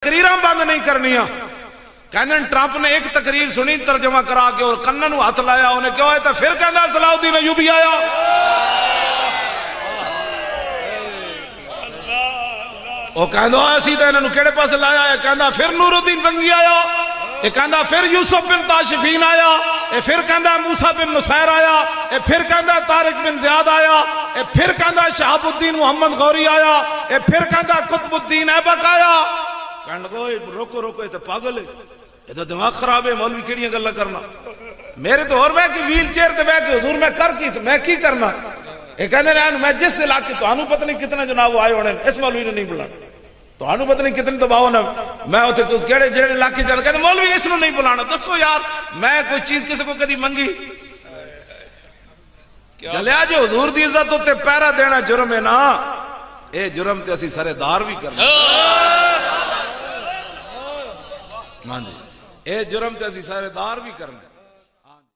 तकरीरां बंद नहीं करनिया। कहते ट्रंप ने एक तकरीर सुनी तर्जमा करा के और कन्नन नूं हथ लाया, उन्हें क्यों है तो फिर कहता सलाउद्दीन अयूबी आया। वो कहता असी तो इन्होंने केड़े पासे लाया है, कहता फिर नूरुद्दीन जंगी आया, ये कहता फिर यूसुफ बिन ताशिफीन आया, ये फिर कहता मूसा बिन नुसैर आया, ये फिर कहता तारिक बिन ज़ियाद आया, ये फिर कहता शहाबुद्दीन मोहम्मद गौरी आया, ये फिर कहता कुतुबुद्दीन ऐबक आया। कहने लगो रोको रोको, ये तो पागल है, ये तो दिमाग खराब है, मौलवी केड़ियां गल्लां करना। मेरे तो और मैं कि व्हील चेयर ते बैठ के हुजूर मैं की करना। ये कहते मैं जिस इलाके तुहानू पता नहीं कितने जनाब आए होने, इस मौलवी ने नहीं बुलाना, तुहानू पता नहीं कितने दबाव ने, मैं उत्थे केड़े जेड़े इलाके जाना, कहते मौलवी इसनू नहीं बुलाना। दसो यार मैं कोई चीज किसी को कदी मंगी? चलिया जो हुजूर दी इज्जत उत्ते पहरा देना जुर्म है ना, ये जुर्म ते असी सरेदार भी करना। हाँ जी, ये जुर्म ते असी सरेदार भी करना।